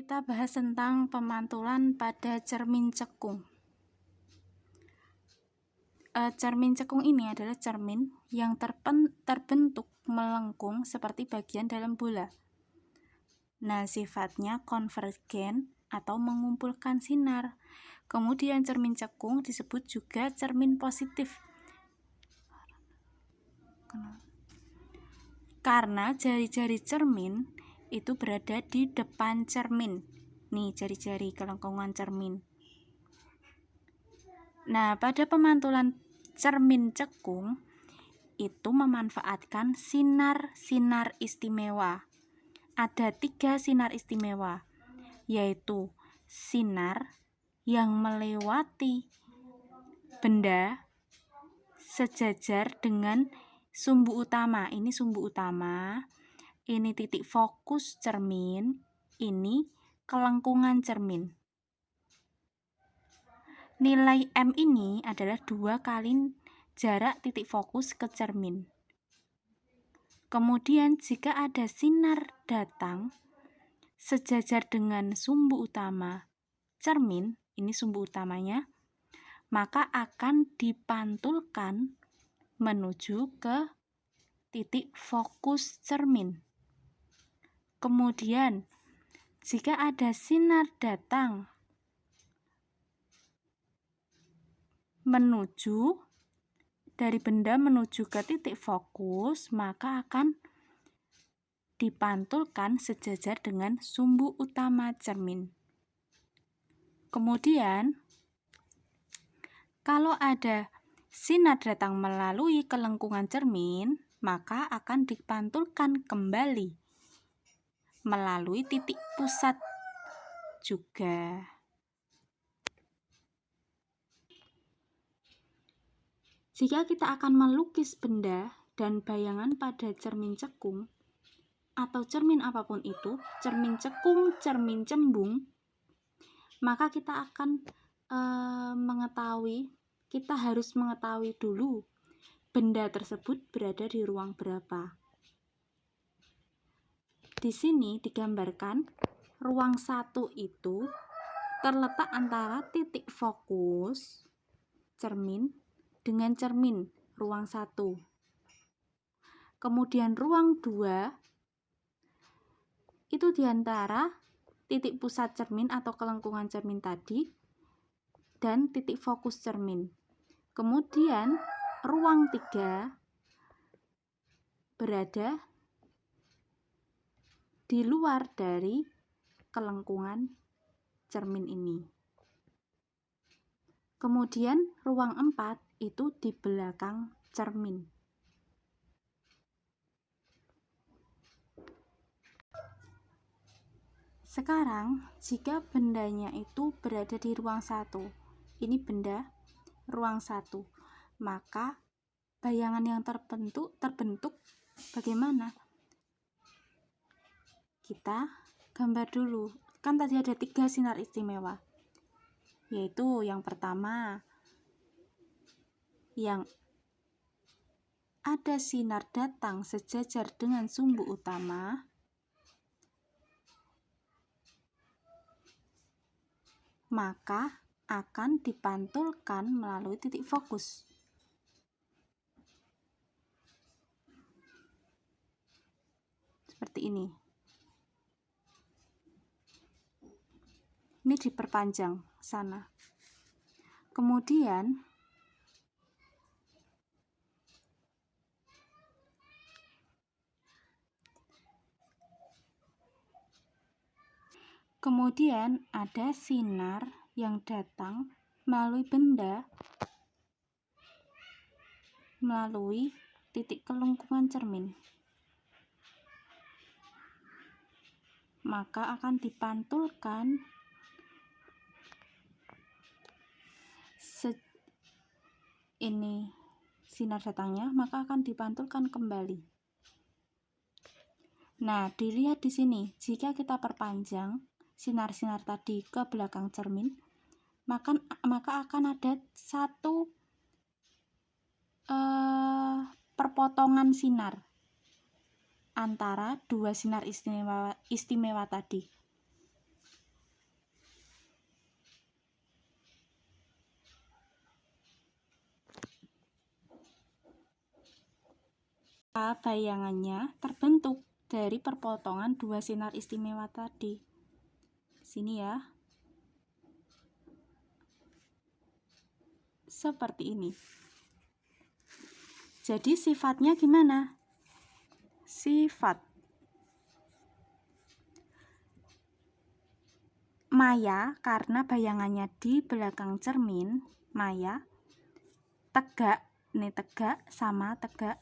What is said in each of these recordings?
kita bahas tentang pemantulan pada cermin cekung. Cermin cekung ini adalah cermin yang terbentuk melengkung seperti bagian dalam bola. Nah, sifatnya konvergen atau mengumpulkan sinar. Kemudian cermin cekung disebut juga cermin positif. Karena jari-jari cermin itu berada di depan cermin. Nih, jari-jari kelengkungan cermin. Nah, pada pemantulan cermin cekung itu memanfaatkan sinar-sinar istimewa. Ada 3 sinar istimewa, yaitu sinar yang melewati benda sejajar dengan sumbu utama. Ini sumbu utama, ini titik fokus cermin, ini kelengkungan cermin. Nilai M ini adalah 2 kali jarak titik fokus ke cermin. Kemudian jika ada sinar datang sejajar dengan sumbu utama cermin, ini sumbu utamanya, maka akan dipantulkan menuju ke titik fokus cermin. Kemudian jika ada sinar datang dari benda menuju ke titik fokus, maka akan dipantulkan sejajar dengan sumbu utama cermin. Kemudian, kalau ada sinar datang melalui kelengkungan cermin, maka akan dipantulkan kembali melalui titik pusat juga. Jika kita akan melukis benda dan bayangan pada cermin cekung atau cermin apapun itu, cermin cekung, cermin cembung, maka kita akan kita harus mengetahui dulu benda tersebut berada di ruang berapa. Di sini digambarkan ruang 1 itu terletak antara titik fokus cermin dengan cermin ruang 1. Kemudian ruang 2 itu diantara titik pusat cermin atau kelengkungan cermin tadi dan titik fokus cermin. Kemudian ruang 3 berada di luar dari kelengkungan cermin ini. Kemudian ruang 4 itu di belakang cermin. Sekarang, jika bendanya itu berada di ruang 1, ini benda ruang 1, maka bayangan yang terbentuk bagaimana? Kita gambar dulu. Kan tadi ada 3 sinar istimewa, yaitu yang pertama, yang ada sinar datang sejajar dengan sumbu utama, maka akan dipantulkan melalui titik fokus. Seperti ini. Ini diperpanjang sana. Kemudian ada sinar yang datang melalui benda melalui titik kelengkungan cermin, maka akan dipantulkan ini sinar datangnya, maka akan dipantulkan kembali. Nah, dilihat di sini, jika kita perpanjang sinar-sinar tadi ke belakang cermin, maka akan ada satu perpotongan sinar antara 2 sinar istimewa tadi. maka bayangannya terbentuk dari perpotongan dua sinar istimewa tadi. Sini ya. Seperti ini. Jadi sifatnya gimana? Sifat maya karena bayangannya di belakang cermin, maya tegak, ini tegak sama tegak,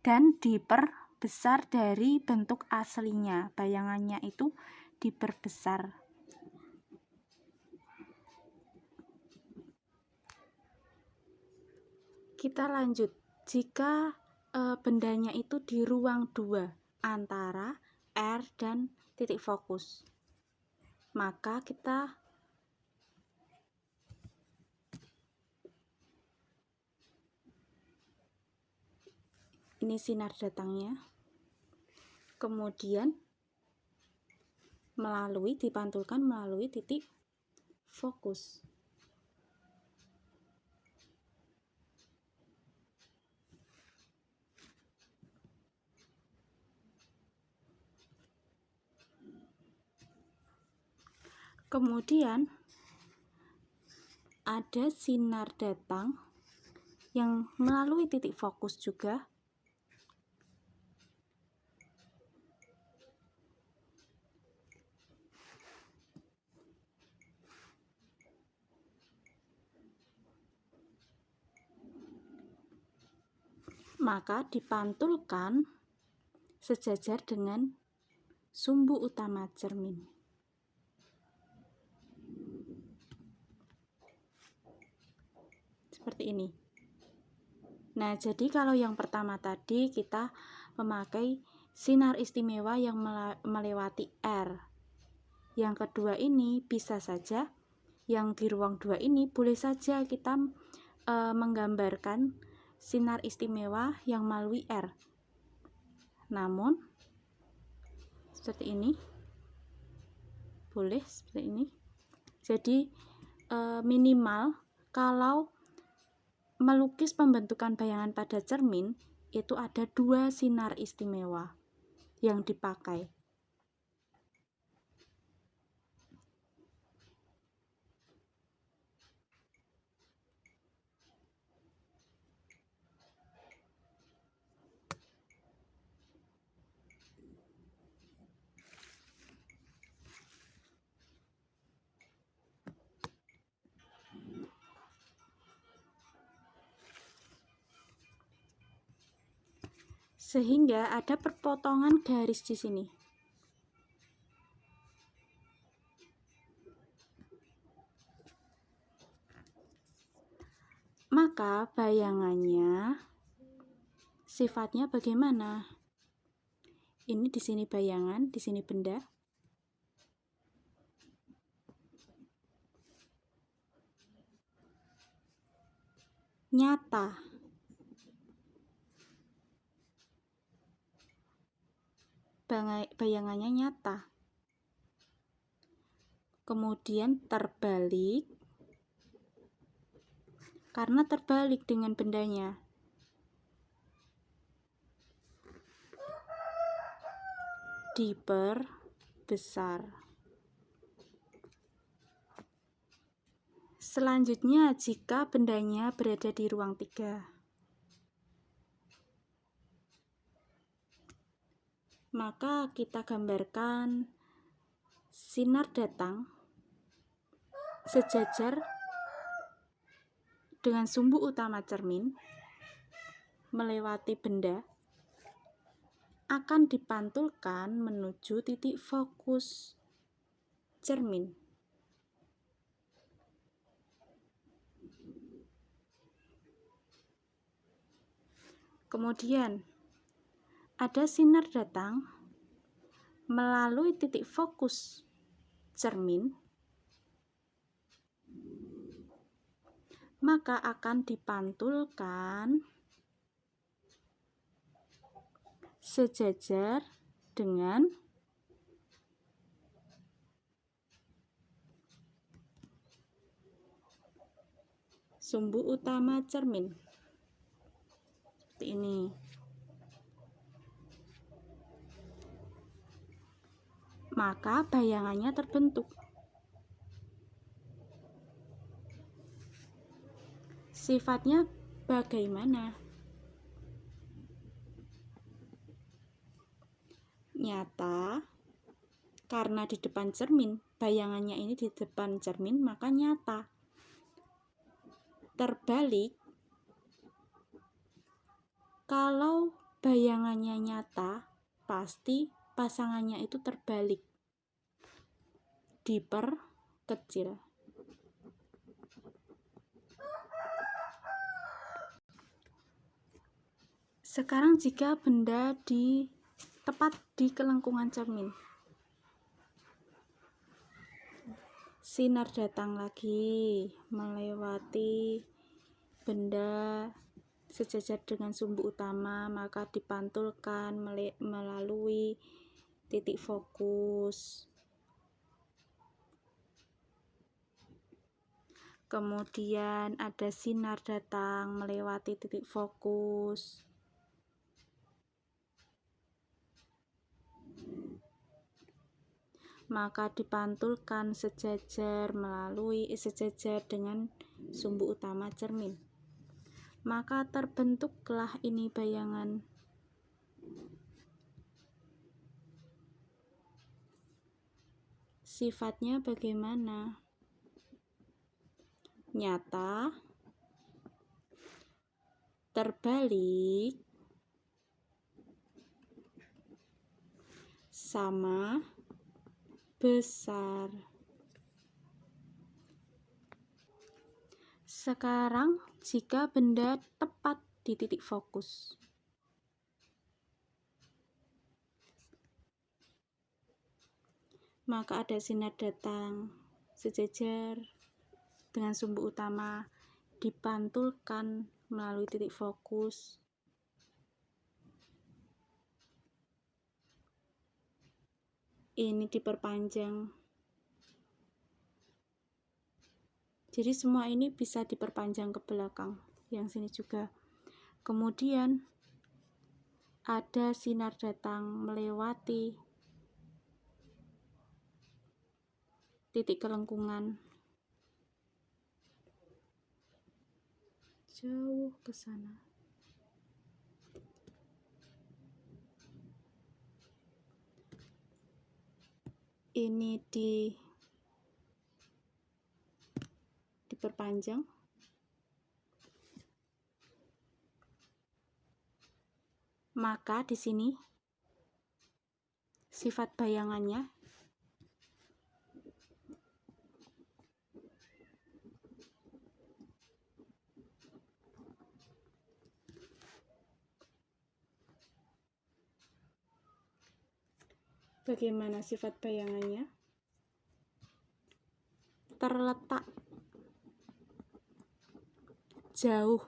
dan diperbesar dari bentuk aslinya. Bayangannya itu diperbesar. Kita lanjut. Jika bendanya itu di ruang 2 antara R dan titik fokus, maka kita ini sinar datangnya, kemudian dipantulkan melalui titik fokus. Kemudian ada sinar datang yang melalui titik fokus juga. Maka dipantulkan sejajar dengan sumbu utama cermin. Seperti ini. Nah, jadi kalau yang pertama tadi kita memakai sinar istimewa yang melewati R. Yang kedua ini bisa saja, yang di ruang 2 ini boleh saja kita menggambarkan sinar istimewa yang melalui R. Namun, seperti ini. Boleh seperti ini. Jadi, minimal kalau melukis pembentukan bayangan pada cermin itu ada 2 sinar istimewa yang dipakai. Sehingga ada perpotongan garis di sini. Maka bayangannya sifatnya bagaimana? Ini di sini bayangan, di sini benda. Nyata. Bayangannya nyata. Kemudian terbalik karena terbalik dengan bendanya. Diperbesar. Selanjutnya, jika bendanya berada di ruang 3, maka kita gambarkan sinar datang sejajar dengan sumbu utama cermin melewati benda akan dipantulkan menuju titik fokus cermin. Kemudian ada sinar datang melalui titik fokus cermin, maka akan dipantulkan sejajar dengan sumbu utama cermin. seperti ini. Maka bayangannya terbentuk. Sifatnya bagaimana? Nyata, karena di depan cermin, bayangannya ini di depan cermin, maka nyata. Terbalik, kalau bayangannya nyata, pasti pasangannya itu terbalik, diperkecil. Sekarang jika benda tepat di kelengkungan cermin, sinar datang lagi melewati benda sejajar dengan sumbu utama, maka dipantulkan melalui titik fokus. Kemudian ada sinar datang melewati titik fokus. Maka dipantulkan sejajar dengan sumbu utama cermin. Maka terbentuklah ini bayangan. Sifatnya bagaimana? Nyata, terbalik, sama, besar. Sekarang jika benda tepat di titik fokus, maka ada sinar datang sejajar dengan sumbu utama, dipantulkan melalui titik fokus. Ini diperpanjang. Jadi semua ini bisa diperpanjang ke belakang, yang sini juga. Kemudian ada sinar datang melewati titik kelengkungan, jauh ke sana. Ini diperpanjang. Maka di sini sifat bayangannya bagaimana sifat bayangannya? Terletak jauh,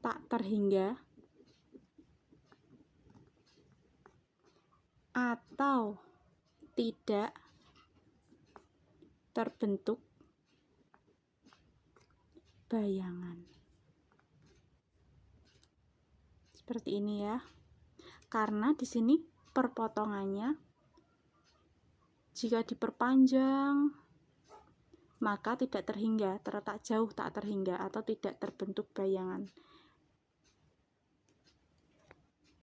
tak terhingga, atau tidak terbentuk bayangan. Seperti ini ya. Karena di sini perpotongannya jika diperpanjang maka tidak terhingga, terletak jauh tak terhingga atau tidak terbentuk bayangan.